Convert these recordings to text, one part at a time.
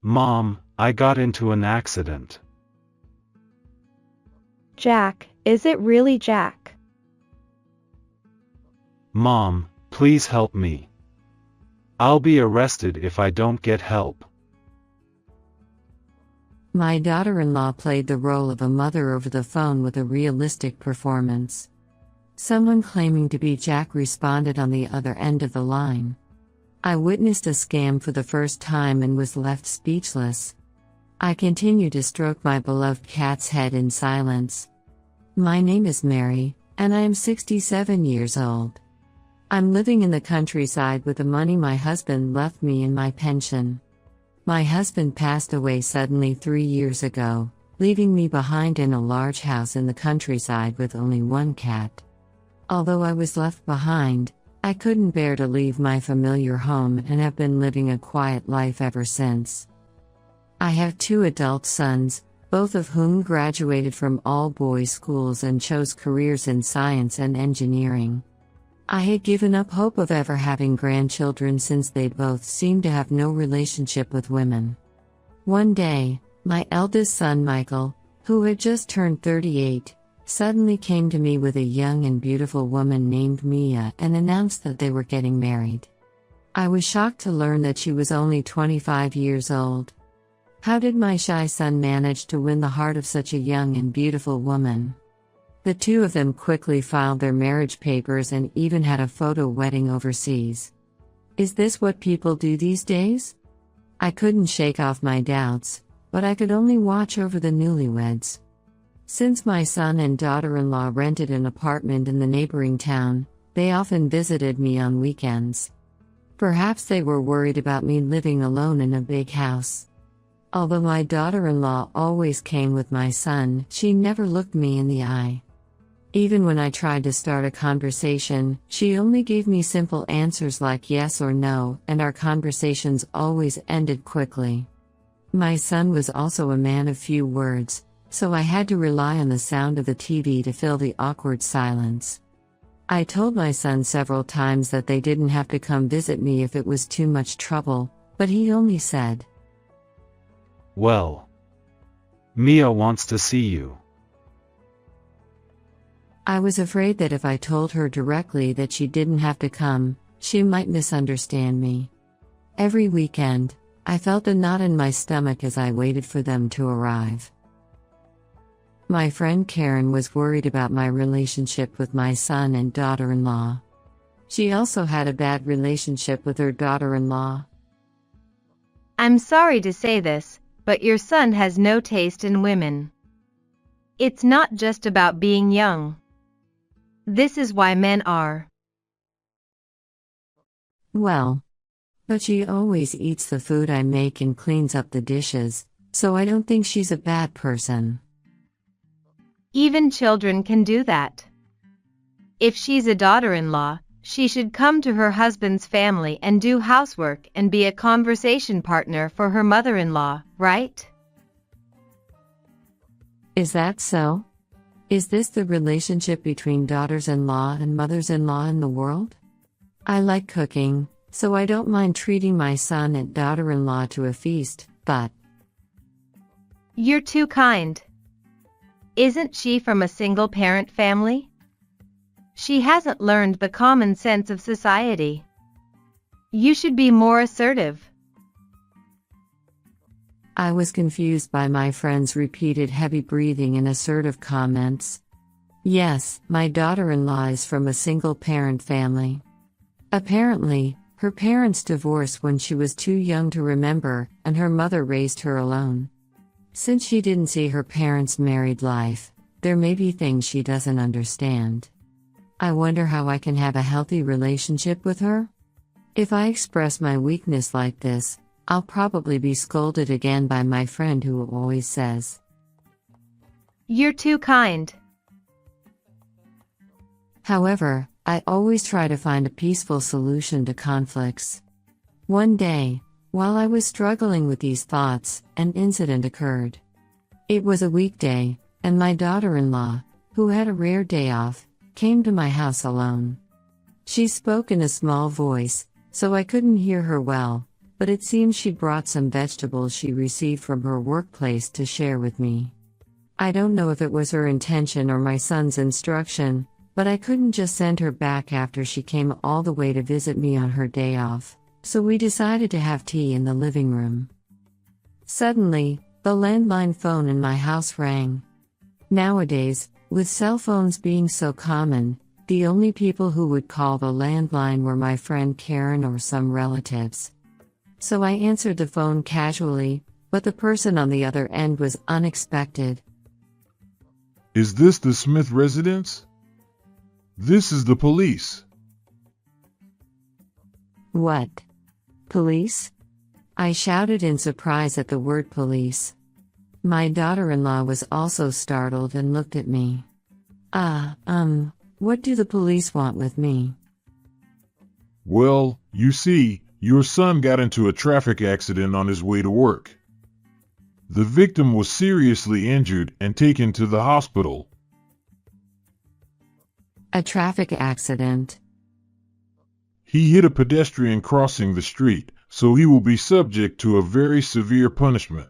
Mom, I got into an accident. Jack, is it really Jack? Mom, please help me. I'll be arrested if I don't get help. My daughter-in-law played the role of a mother over the phone with a realistic performance. Someone claiming to be Jack responded on the other end of the line. I witnessed a scam for the first time and was left speechless. I continued to stroke my beloved cat's head in silence. My name is Mary, and I am 67 years old. I'm living in the countryside with the money my husband left me in my pension. My husband passed away suddenly 3 years ago, leaving me behind in a large house in the countryside with only one cat. Although I was left behind, I couldn't bear to leave my familiar home and have been living a quiet life ever since. I have 2 adult sons, both of whom graduated from all-boys schools and chose careers in science and engineering. I had given up hope of ever having grandchildren since they both seemed to have no relationship with women. One day, my eldest son Michael, who had just turned 38, suddenly came to me with a young and beautiful woman named Mia and announced that they were getting married. I was shocked to learn that she was only 25 years old. How did my shy son manage to win the heart of such a young and beautiful woman? The 2 of them quickly filed their marriage papers and even had a photo wedding overseas. Is this what people do these days? I couldn't shake off my doubts, but I could only watch over the newlyweds. Since my son and daughter-in-law rented an apartment in the neighboring town, they often visited me on weekends. Perhaps they were worried about me living alone in a big house. Although my daughter-in-law always came with my son, she never looked me in the eye. Even when I tried to start a conversation, she only gave me simple answers like yes or no, and our conversations always ended quickly. My son was also a man of few words, so I had to rely on the sound of the TV to fill the awkward silence. I told my son several times that they didn't have to come visit me if it was too much trouble, but he only said, "Well, Mia wants to see you." I was afraid that if I told her directly that she didn't have to come, she might misunderstand me. Every weekend, I felt a knot in my stomach as I waited for them to arrive. My friend Karen was worried about my relationship with my son and daughter-in-law. She also had a bad relationship with her daughter-in-law. I'm sorry to say this, but your son has no taste in women. It's not just about being young. This is why men are. Well, but she always eats the food I make and cleans up the dishes, so I don't think she's a bad person. Even children can do that. If she's a daughter-in-law, she should come to her husband's family and do housework and be a conversation partner for her mother-in-law, right? Is that so? Is this the relationship between daughters-in-law and mothers-in-law in the world? I like cooking, so I don't mind treating my son and daughter-in-law to a feast, but... You're too kind. Isn't she from a single-parent family? She hasn't learned the common sense of society. You should be more assertive. I was confused by my friend's repeated heavy breathing and assertive comments. Yes, my daughter-in-law is from a single-parent family. Apparently, her parents divorced when she was too young to remember, and her mother raised her alone. Since she didn't see her parents' married life, there may be things she doesn't understand. I wonder how I can have a healthy relationship with her? If I express my weakness like this, I'll probably be scolded again by my friend who always says, "You're too kind." However, I always try to find a peaceful solution to conflicts. One day, while I was struggling with these thoughts, an incident occurred. It was a weekday, and my daughter-in-law, who had a rare day off, came to my house alone. She spoke in a small voice, so I couldn't hear her well, but it seems she brought some vegetables she received from her workplace to share with me. I don't know if it was her intention or my son's instruction, but I couldn't just send her back after she came all the way to visit me on her day off, so we decided to have tea in the living room. Suddenly, the landline phone in my house rang. Nowadays, with cell phones being so common, the only people who would call the landline were my friend Karen or some relatives. So I answered the phone casually, but the person on the other end was unexpected. Is this the Smith residence? This is the police. What? Police? I shouted in surprise at the word police. My daughter-in-law was also startled and looked at me. What do the police want with me? Well, you see, your son got into a traffic accident on his way to work. The victim was seriously injured and taken to the hospital. A traffic accident. He hit a pedestrian crossing the street, so he will be subject to a very severe punishment.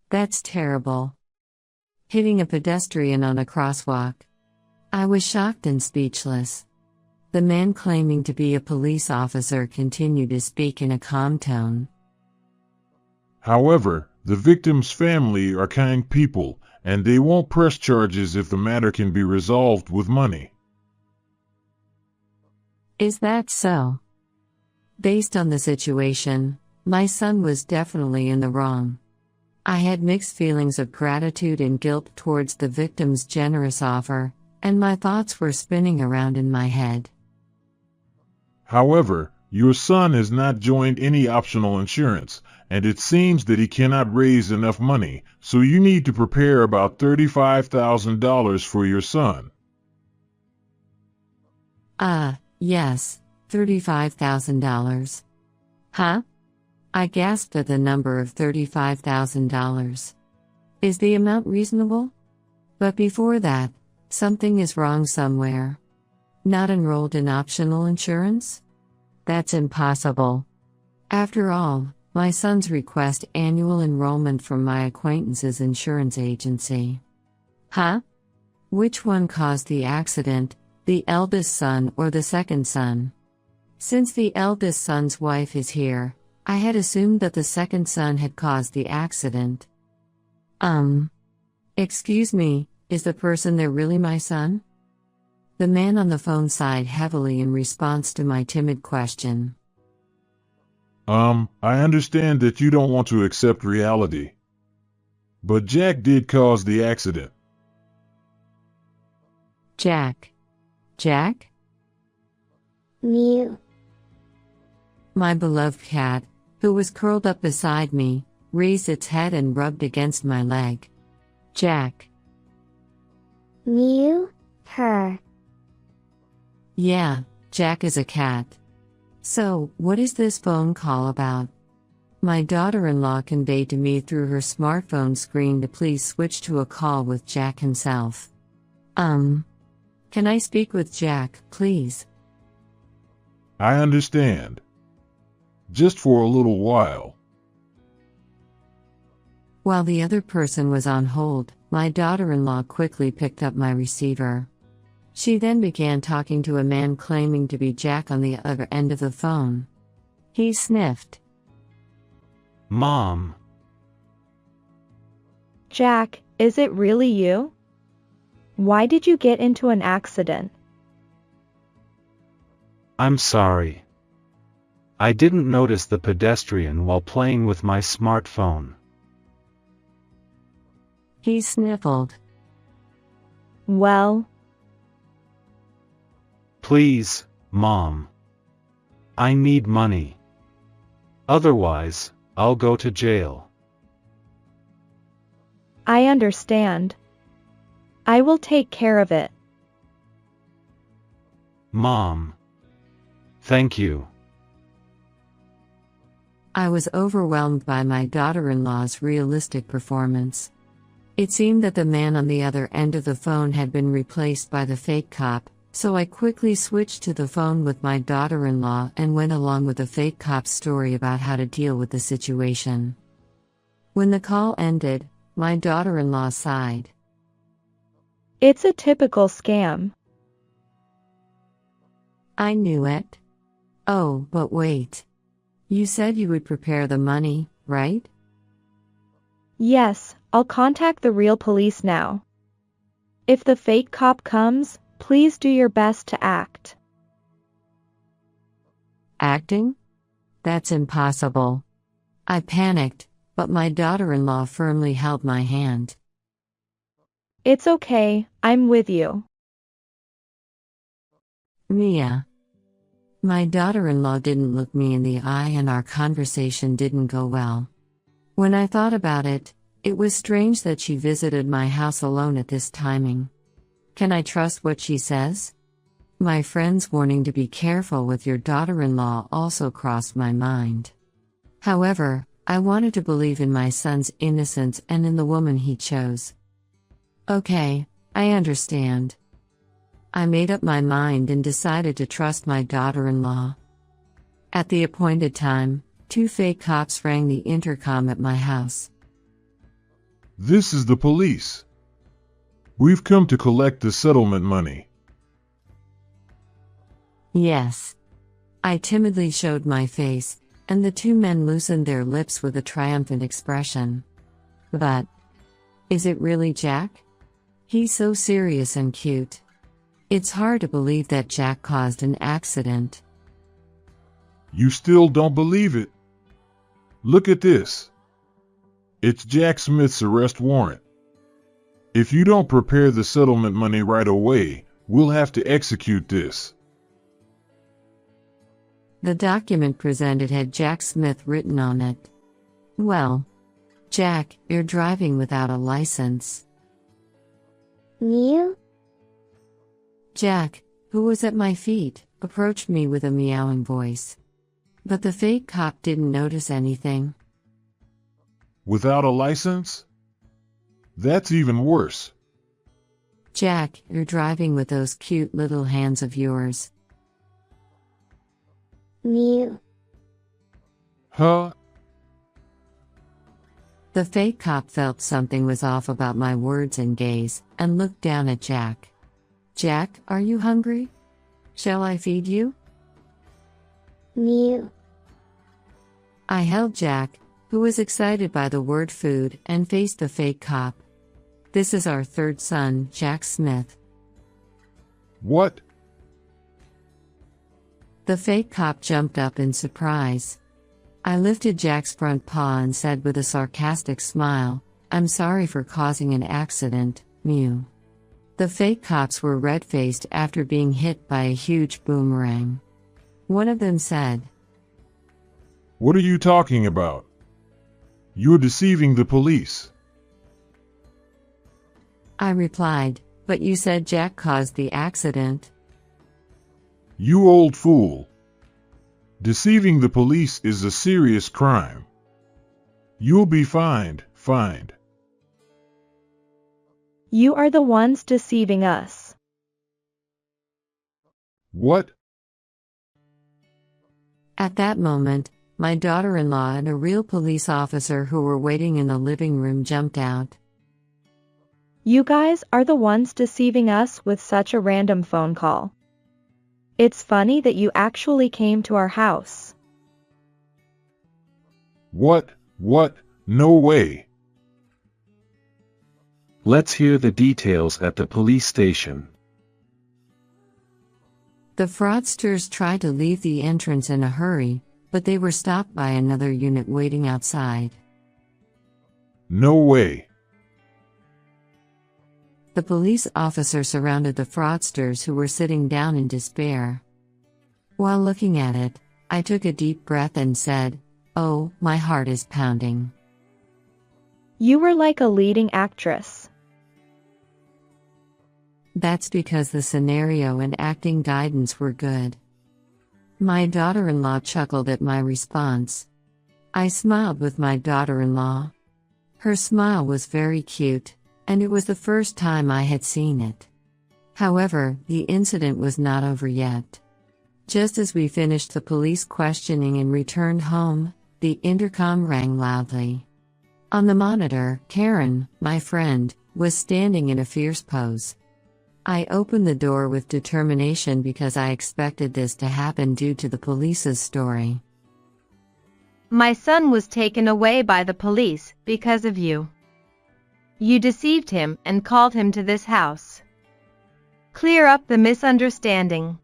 That's terrible. Hitting a pedestrian on a crosswalk. I was shocked and speechless. The man claiming to be a police officer continued to speak in a calm tone. However, the victim's family are kind people, and they won't press charges if the matter can be resolved with money. Is that so? Based on the situation, my son was definitely in the wrong. I had mixed feelings of gratitude and guilt towards the victim's generous offer, and my thoughts were spinning around in my head. However, your son has not joined any optional insurance, and it seems that he cannot raise enough money, so you need to prepare about $35,000 for your son. Yes, $35,000. Huh? I gasped at the number of $35,000. Is the amount reasonable? But before that, something is wrong somewhere. Not enrolled in optional insurance? That's impossible. After all, my sons request annual enrollment from my acquaintance's insurance agency. Huh? Which one caused the accident, the eldest son or the second son? Since the eldest son's wife is here, I had assumed that the second son had caused the accident. Excuse me, is the person there really my son? The man on the phone sighed heavily in response to my timid question. I understand that you don't want to accept reality. But Jack did cause the accident. Jack? Mew. My beloved cat, who was curled up beside me, raised its head and rubbed against my leg. Jack. Mew. Her. Yeah, Jack is a cat. So, what is this phone call about? My daughter-in-law conveyed to me through her smartphone screen to please switch to a call with Jack himself. Can I speak with Jack, please? I understand. Just for a little while. While the other person was on hold, my daughter-in-law quickly picked up my receiver. She then began talking to a man claiming to be Jack on the other end of the phone. He sniffed. Mom. Jack, is it really you? Why did you get into an accident? I'm sorry. I didn't notice the pedestrian while playing with my smartphone. He sniffled. Well. Please, Mom. I need money. Otherwise, I'll go to jail. I understand. I will take care of it. Mom. Thank you. I was overwhelmed by my daughter-in-law's realistic performance. It seemed that the man on the other end of the phone had been replaced by the fake cop, So I quickly switched to the phone with my daughter-in-law and went along with the fake cop's story about how to deal with the situation. When the call ended, my daughter-in-law sighed. It's a typical scam. I knew it. Oh, but wait. You said you would prepare the money, right? Yes, I'll contact the real police now. If the fake cop comes, please do your best to act. Acting? That's impossible. I panicked, but my daughter-in-law firmly held my hand. It's okay, I'm with you. Mia. My daughter-in-law didn't look me in the eye and our conversation didn't go well. When I thought about it, it was strange that she visited my house alone at this timing. Can I trust what she says? My friend's warning to be careful with your daughter-in-law also crossed my mind. However, I wanted to believe in my son's innocence and in the woman he chose. Okay, I understand. I made up my mind and decided to trust my daughter-in-law. At the appointed time, 2 fake cops rang the intercom at my house. This is the police. We've come to collect the settlement money. Yes. I timidly showed my face, and the 2 men loosened their lips with a triumphant expression. But, is it really Jack? He's so serious and cute. It's hard to believe that Jack caused an accident. You still don't believe it? Look at this. It's Jack Smith's arrest warrant. If you don't prepare the settlement money right away, we'll have to execute this. The document presented had Jack Smith written on it. Well, Jack, you're driving without a license. Mew? Jack, who was at my feet, approached me with a meowing voice. But the fake cop didn't notice anything. Without a license? That's even worse. Jack, you're driving with those cute little hands of yours. Mew. Huh? The fake cop felt something was off about my words and gaze, and looked down at Jack. Jack, are you hungry? Shall I feed you? Mew. I held Jack, who was excited by the word food, and faced the fake cop. This is our 3rd son, Jack Smith. What? The fake cop jumped up in surprise. I lifted Jack's front paw and said with a sarcastic smile, I'm sorry for causing an accident, Mew. The fake cops were red-faced after being hit by a huge boomerang. One of them said, What are you talking about? You're deceiving the police. I replied, but you said Jack caused the accident. You old fool. Deceiving the police is a serious crime. You'll be fined. You are the ones deceiving us. What? At that moment, my daughter-in-law and a real police officer who were waiting in the living room jumped out. You guys are the ones deceiving us with such a random phone call. It's funny that you actually came to our house. What? No way. Let's hear the details at the police station. The fraudsters tried to leave the entrance in a hurry, but they were stopped by another unit waiting outside. No way. The police officer surrounded the fraudsters who were sitting down in despair. While looking at it, I took a deep breath and said, Oh, my heart is pounding. You were like a leading actress. That's because the scenario and acting guidance were good. My daughter-in-law chuckled at my response. I smiled with my daughter-in-law. Her smile was very cute, and it was the first time I had seen it. However, the incident was not over yet. Just as we finished the police questioning and returned home, the intercom rang loudly. On the monitor, Karen, my friend, was standing in a fierce pose. I opened the door with determination because I expected this to happen due to the police's story. My son was taken away by the police because of you. You deceived him and called him to this house. Clear up the misunderstanding.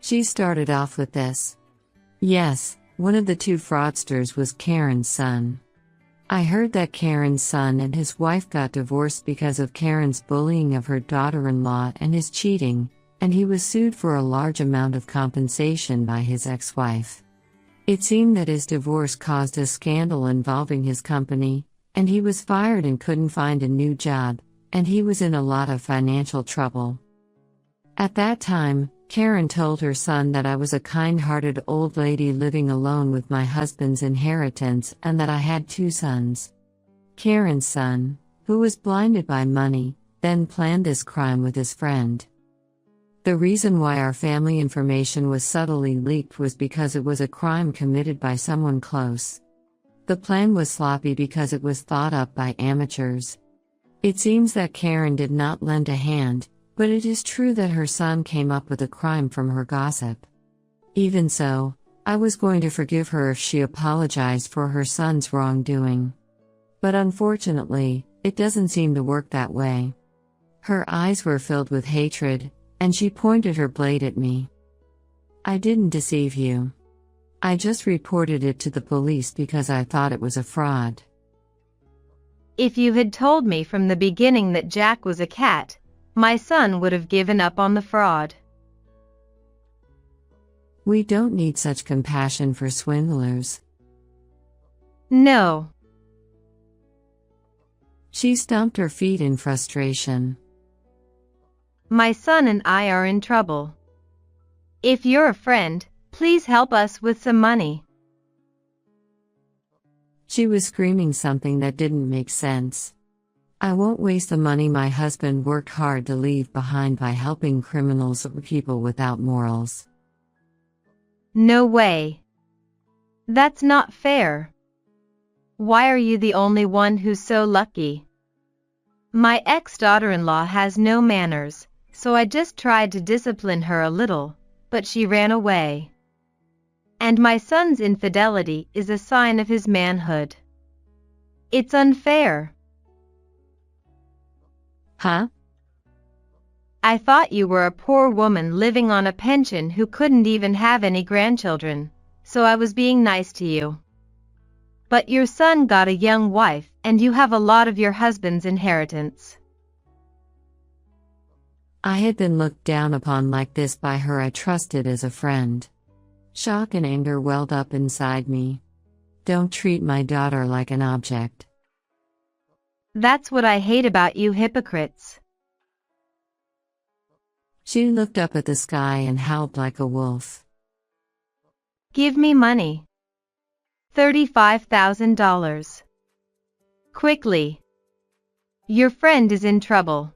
She started off with this. Yes, one of the two fraudsters was Karen's son. I heard that Karen's son and his wife got divorced because of Karen's bullying of her daughter-in-law and his cheating, and he was sued for a large amount of compensation by his ex-wife. It seemed that his divorce caused a scandal involving his company, and he was fired and couldn't find a new job, and he was in a lot of financial trouble. At that time, Karen told her son that I was a kind-hearted old lady living alone with my husband's inheritance and that I had two sons. Karen's son, who was blinded by money, then planned this crime with his friend. The reason why our family information was subtly leaked was because it was a crime committed by someone close. The plan was sloppy because it was thought up by amateurs. It seems that Karen did not lend a hand, but it is true that her son came up with a crime from her gossip. Even so, I was going to forgive her if she apologized for her son's wrongdoing. But unfortunately, it doesn't seem to work that way. Her eyes were filled with hatred, and she pointed her blade at me. I didn't deceive you. I just reported it to the police because I thought it was a fraud. If you had told me from the beginning that Jack was a cat, my son would have given up on the fraud. We don't need such compassion for swindlers. No. She stomped her feet in frustration. My son and I are in trouble. If you're a friend, please help us with some money. She was screaming something that didn't make sense. I won't waste the money my husband worked hard to leave behind by helping criminals or people without morals. No way. That's not fair. Why are you the only one who's so lucky? My ex-daughter-in-law has no manners, so I just tried to discipline her a little, but she ran away. And my son's infidelity is a sign of his manhood. It's unfair. Huh? I thought you were a poor woman living on a pension who couldn't even have any grandchildren, so I was being nice to you. But your son got a young wife and you have a lot of your husband's inheritance. I had been looked down upon like this by her I trusted as a friend. Shock and anger welled up inside me. Don't treat my daughter like an object. That's what I hate about you hypocrites. She looked up at the sky and howled like a wolf. Give me money. $35,000. Quickly. Your friend is in trouble.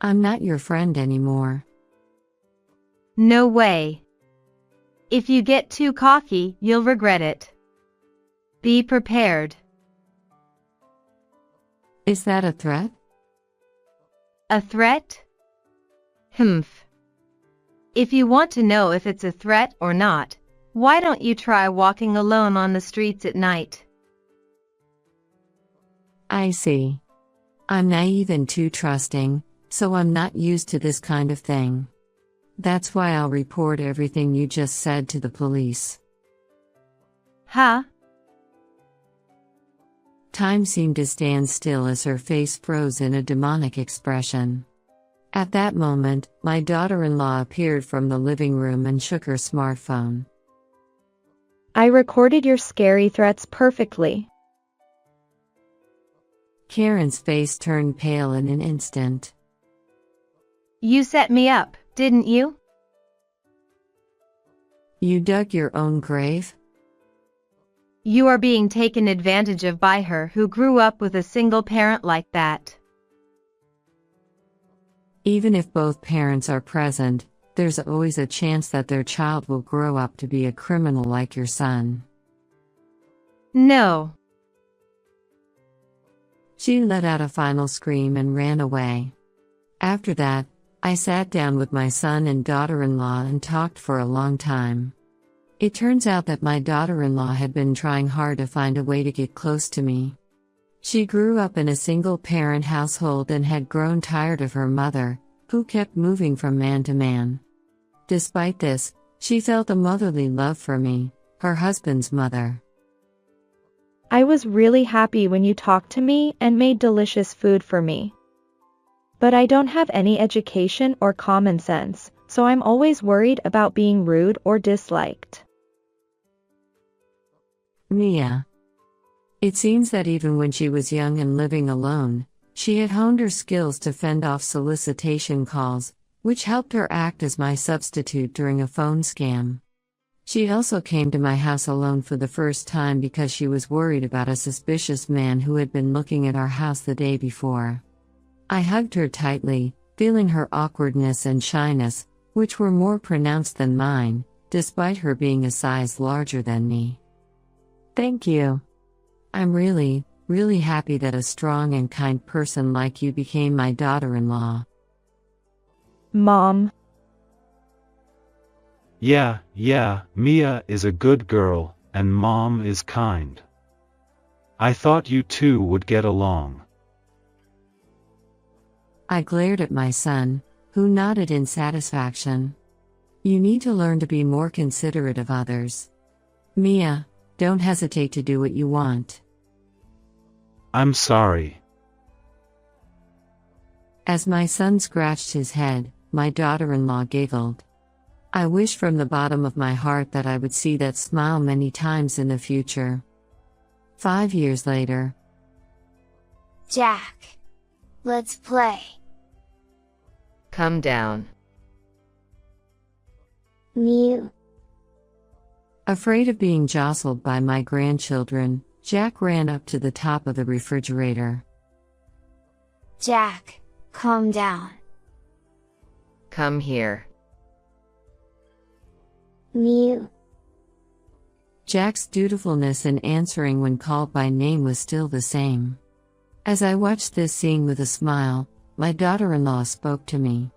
I'm not your friend anymore. No way. If you get too cocky, you'll regret it. Be prepared. Is that a threat? A threat? Humph. If you want to know if it's a threat or not, why don't you try walking alone on the streets at night? I see. I'm naive and too trusting, so I'm not used to this kind of thing. That's why I'll report everything you just said to the police. Huh? Time seemed to stand still as her face froze in a demonic expression. At that moment, my daughter-in-law appeared from the living room and shook her smartphone. I recorded your scary threats perfectly. Karen's face turned pale in an instant. You set me up, didn't you? You dug your own grave? You are being taken advantage of by her who grew up with a single parent like that. Even if both parents are present, there's always a chance that their child will grow up to be a criminal like your son. No. She let out a final scream and ran away. After that, I sat down with my son and daughter-in-law and talked for a long time. It turns out that my daughter-in-law had been trying hard to find a way to get close to me. She grew up in a single-parent household and had grown tired of her mother, who kept moving from man to man. Despite this, she felt a motherly love for me, her husband's mother. I was really happy when you talked to me and made delicious food for me. But I don't have any education or common sense, so I'm always worried about being rude or disliked. Mia. It seems that even when she was young and living alone, she had honed her skills to fend off solicitation calls, which helped her act as my substitute during a phone scam. She also came to my house alone for the first time because she was worried about a suspicious man who had been looking at our house the day before. I hugged her tightly, feeling her awkwardness and shyness, which were more pronounced than mine, despite her being a size larger than me. Thank you. I'm really happy that a strong and kind person like you became my daughter-in-law. Mom. Yeah, Mia is a good girl, and Mom is kind. I thought you two would get along. I glared at my son, who nodded in satisfaction. You need to learn to be more considerate of others. Mia, don't hesitate to do what you want. I'm sorry. As my son scratched his head, my daughter-in-law giggled. I wish from the bottom of my heart that I would see that smile many times in the future. 5 years later. Jack. Let's play. Come down. Mew. Afraid of being jostled by my grandchildren, Jack ran up to the top of the refrigerator. Jack, calm down. Come here. Mew. Jack's dutifulness in answering when called by name was still the same. As I watched this scene with a smile, my daughter-in-law spoke to me.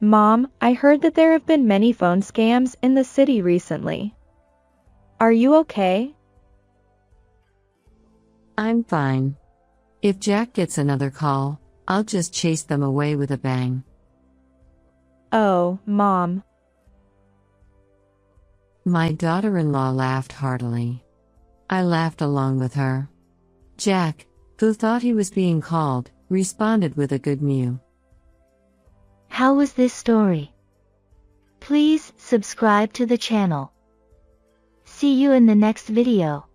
Mom, I heard that there have been many phone scams in the city recently. Are you okay? I'm fine. If Jack gets another call, I'll just chase them away with a bang. Oh, Mom. My daughter-in-law laughed heartily. I laughed along with her. Jack, who thought he was being called, responded with a good mew. How was this story? Please subscribe to the channel. See you in the next video.